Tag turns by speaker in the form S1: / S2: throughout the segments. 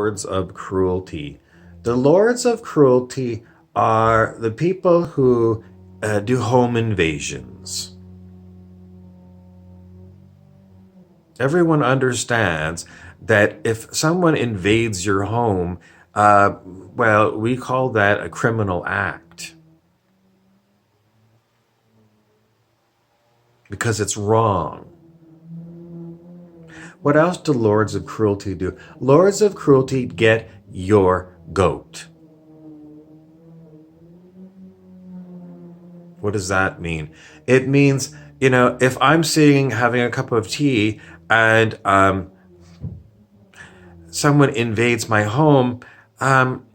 S1: Lords of Cruelty? The Lords of Cruelty are the people who do home invasions. Everyone understands that if someone invades your home, well, we call that a criminal act because it's wrong. What else do Lords of Cruelty do? Lords of Cruelty get your goat. What does that mean? It means, if I'm sitting having a cup of tea and someone invades my home, am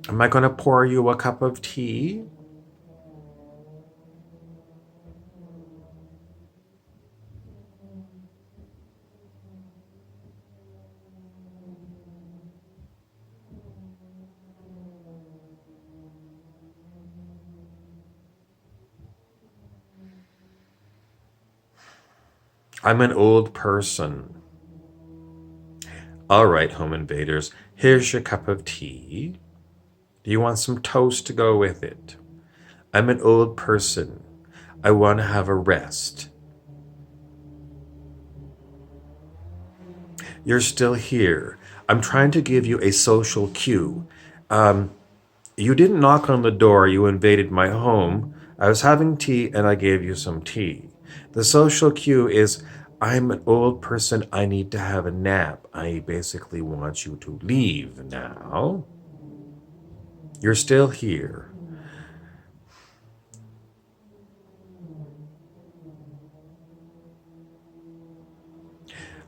S1: I going to pour you a cup of tea? I'm an old person. All right, home invaders, here's your cup of tea. Do you want some toast to go with it? I'm an old person. I want to have a rest. You're still here. I'm trying to give you a social cue. You didn't knock on the door, you invaded my home. I was having tea and I gave you some tea. The social cue is I'm an old person, I need to have a nap. I basically want you to leave now. You're still here.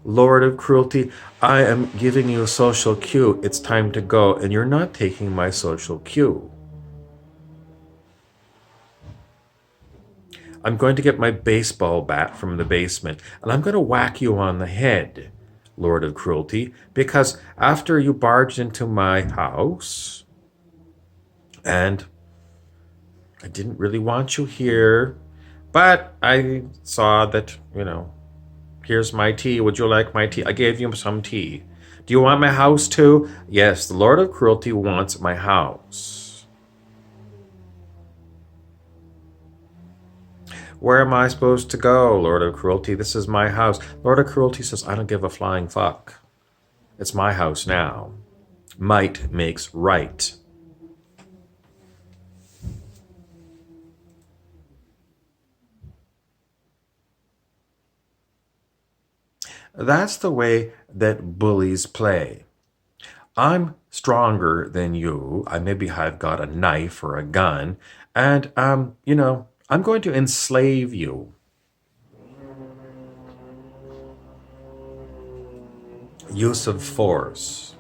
S1: Lord of Cruelty, I am giving you a social cue. It's time to go, and you're not taking my social cue. I'm going to get my baseball bat from the basement, and I'm going to whack you on the head, Lord of Cruelty, because after you barged into my house, and I didn't really want you here, but I saw that, here's my tea. Would you like my tea? I gave you some tea. Do you want my house too? Yes, the Lord of Cruelty wants my house. Where am I supposed to go, Lord of Cruelty? This is my house. Lord of Cruelty says, I don't give a flying fuck. It's my house now. Might makes right. That's the way that bullies play. I'm stronger than you. I maybe have got a knife or a gun, and I'm going to enslave you. Use of force.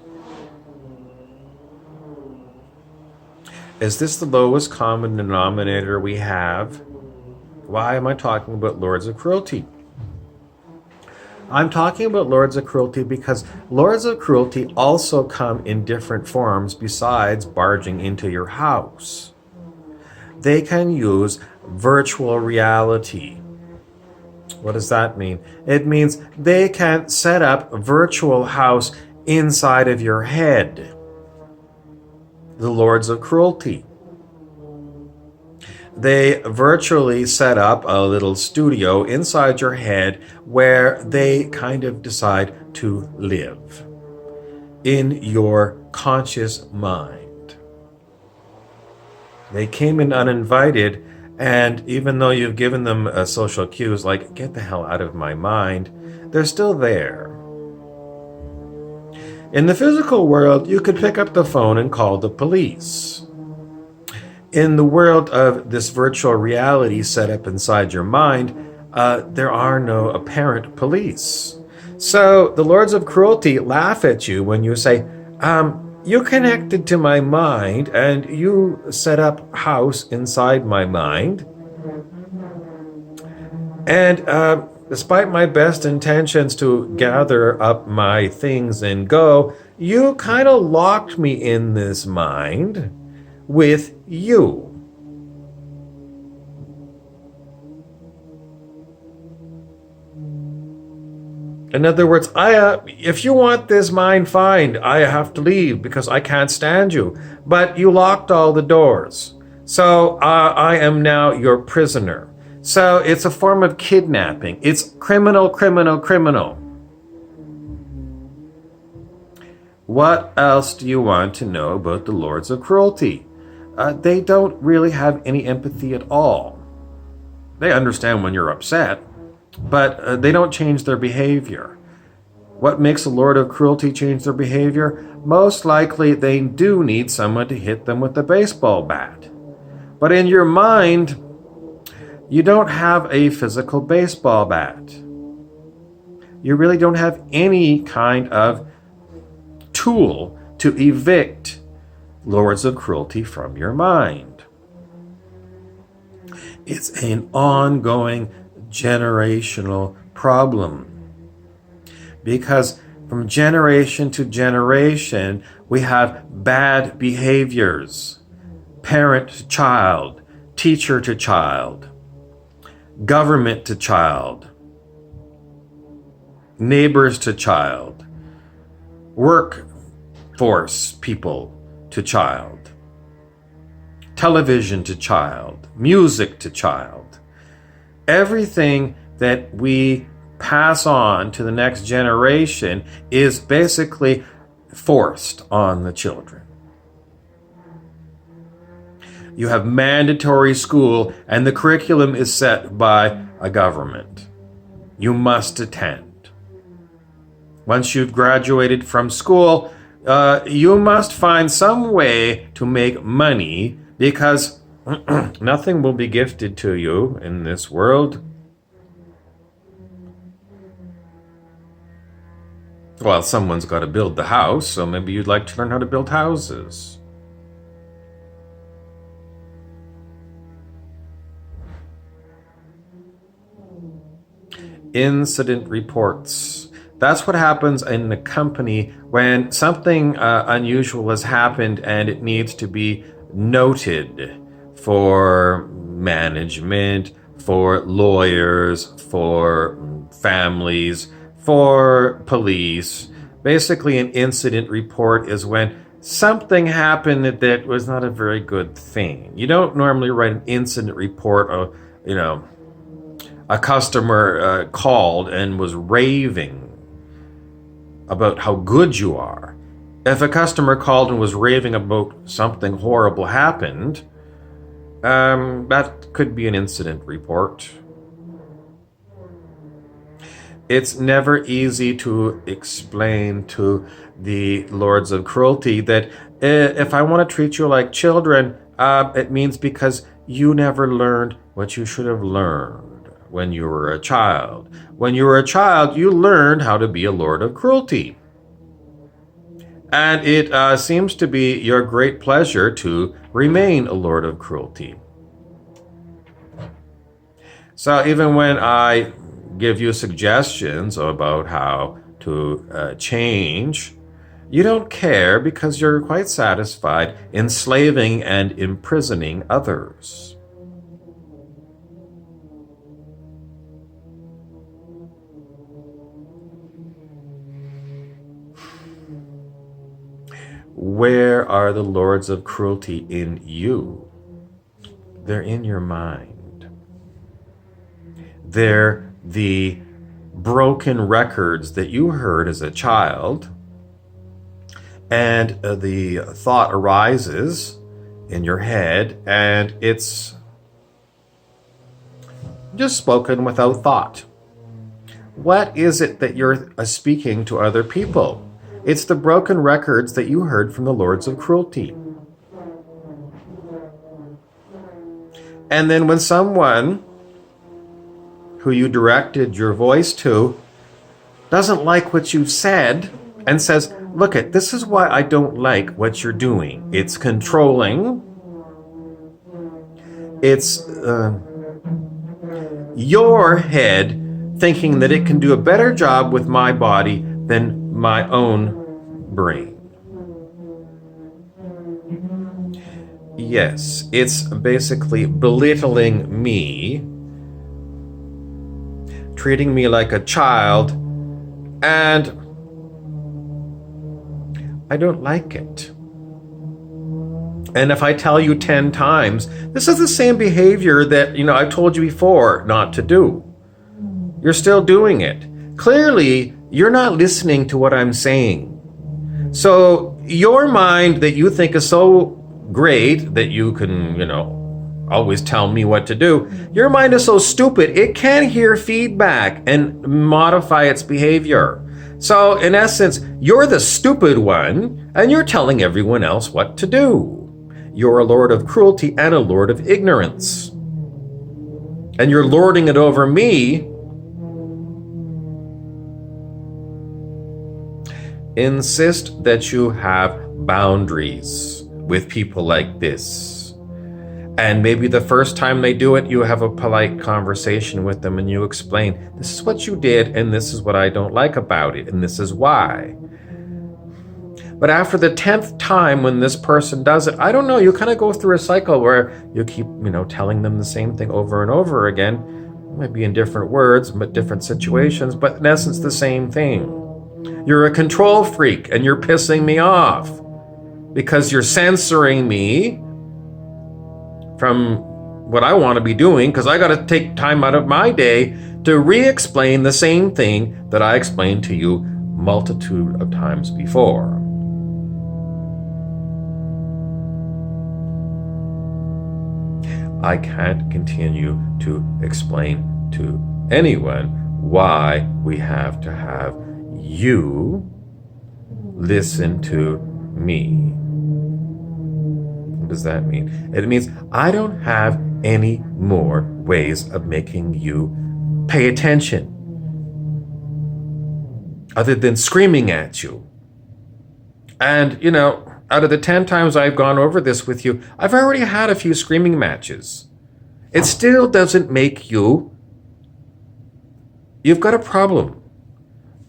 S1: Is this the lowest common denominator we have? Why am I talking about Lords of Cruelty? I'm talking about Lords of Cruelty because Lords of Cruelty also come in different forms besides barging into your house. They can use virtual reality. What does that mean? It means they can set up a virtual house inside of your head. The Lords of Cruelty. They virtually set up a little studio inside your head where they kind of decide to live in your conscious mind. They came in uninvited, and even though you've given them social cues like, get the hell out of my mind, they're still there. In the physical world, you could pick up the phone and call the police. In the world of this virtual reality set up inside your mind, there are no apparent police. So the Lords of Cruelty laugh at you when you say, you connected to my mind and you set up house inside my mind. And despite my best intentions to gather up my things and go, you kind of locked me in this mind with you. In other words, if you want this mine, fine. I have to leave because I can't stand you. But you locked all the doors. So I am now your prisoner. So it's a form of kidnapping. It's criminal, criminal, criminal. What else do you want to know about the Lords of Cruelty? They don't really have any empathy at all. They understand when you're upset, but they don't change their behavior. What makes a Lord of Cruelty change their behavior? Most likely they do need someone to hit them with a baseball bat. But in your mind, you don't have a physical baseball bat. You really don't have any kind of tool to evict Lords of Cruelty from your mind. It's an ongoing generational problem. Because from generation to generation, we have bad behaviors. Parent to child, teacher to child, government to child, neighbors to child, workforce people to child, television to child, music to child. Everything that we pass on to the next generation is basically forced on the children. You have mandatory school, and the curriculum is set by a government. You must attend. Once you've graduated from school, you must find some way to make money, because nothing will be gifted to you in this world. Well, someone's got to build the house, so maybe you'd like to learn how to build houses. Incident reports. That's what happens in a company when something unusual has happened and it needs to be noted for management, for lawyers, for families, for police. Basically, an incident report is when something happened that was not a very good thing. You don't normally write an incident report of, a customer called and was raving about how good you are. If a customer called and was raving about something horrible happened, that could be an incident report. It's never easy to explain to the Lords of Cruelty that if I want to treat you like children, it means because you never learned what you should have learned when you were a child. When you were a child, you learned how to be a Lord of Cruelty. And it seems to be your great pleasure to remain a Lord of Cruelty. So even when I give you suggestions about how to change, you don't care because you're quite satisfied enslaving and imprisoning others. Where are the Lords of Cruelty in you? They're in your mind. They're the broken records that you heard as a child, and the thought arises in your head, and it's just spoken without thought. What is it that you're speaking to other people? It's the broken records that you heard from the Lords of Cruelty. And then when someone who you directed your voice to doesn't like what you've said and says, look, this is why I don't like what you're doing. It's controlling. It's your head thinking that it can do a better job with my body than my own brain. Yes, it's basically belittling me, treating me like a child, And I don't like it. And if I tell you 10 times, this is the same behavior that, I've told you before not to do. You're still doing it. Clearly, you're not listening to what I'm saying. So your mind that you think is so great that you can, always tell me what to do, your mind is so stupid, it can't hear feedback and modify its behavior. So in essence, you're the stupid one, and you're telling everyone else what to do. You're a lord of cruelty and a lord of ignorance. And you're lording it over me. Insist that you have boundaries with people like this. And maybe the first time they do it, you have a polite conversation with them and you explain, this is what you did and this is what I don't like about it and this is why. But after the 10th time when this person does it, I don't know, you kind of go through a cycle where you keep, telling them the same thing over and over again. It might be in different words, but different situations, but in essence, the same thing. You're a control freak and you're pissing me off because you're censoring me from what I want to be doing because I got to take time out of my day to re-explain the same thing that I explained to you multitude of times before. I can't continue to explain to anyone why we have to have you listen to me. What does that mean? It means I don't have any more ways of making you pay attention other than screaming at you. And, out of the 10 times I've gone over this with you, I've already had a few screaming matches. It still doesn't make you've got a problem.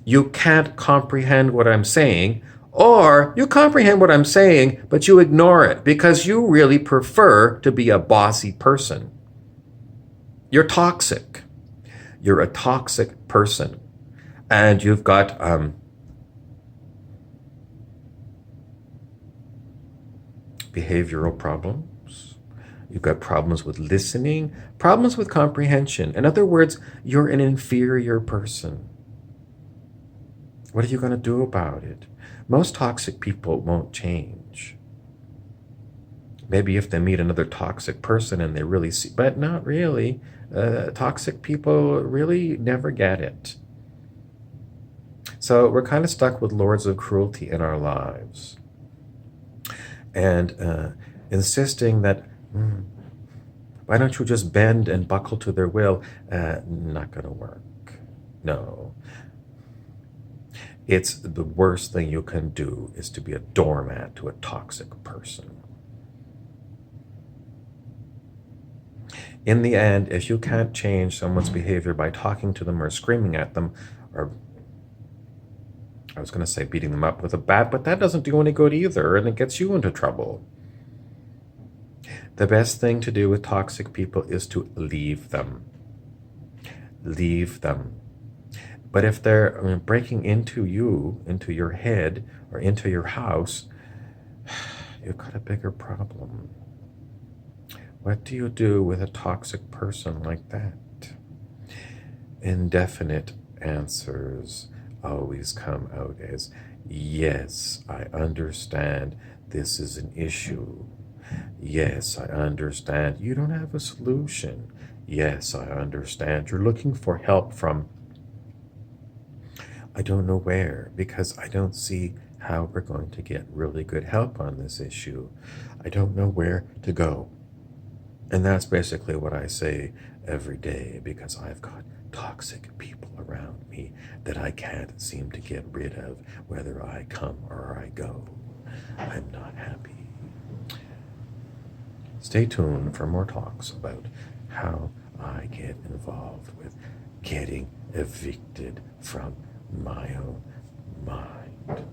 S1: You can't comprehend what I'm saying, or you comprehend what I'm saying, but you ignore it because you really prefer to be a bossy person. You're toxic. You're a toxic person. And you've got behavioral problems. You've got problems with listening, problems with comprehension. In other words, you're an inferior person. What are you going to do about it? Most toxic people won't change. Maybe if they meet another toxic person and they really see, but not really. Toxic people really never get it. So we're kind of stuck with lords of cruelty in our lives. And insisting that, why don't you just bend and buckle to their will? Not going to work. No. It's the worst thing you can do is to be a doormat to a toxic person. In the end, if you can't change someone's behavior by talking to them or screaming at them, or I was going to say beating them up with a bat, but that doesn't do any good either, and it gets you into trouble. The best thing to do with toxic people is to leave them. Leave them. But if they're breaking into you, into your head, or into your house, you've got a bigger problem. What do you do with a toxic person like that? Indefinite answers always come out as, yes, I understand this is an issue. Yes, I understand you don't have a solution. Yes, I understand you're looking for help from, I don't know where, because I don't see how we're going to get really good help on this issue. I don't know where to go. And that's basically what I say every day, because I've got toxic people around me that I can't seem to get rid of, whether I come or I go. I'm not happy. Stay tuned for more talks about how I get involved with getting evicted from my own mind.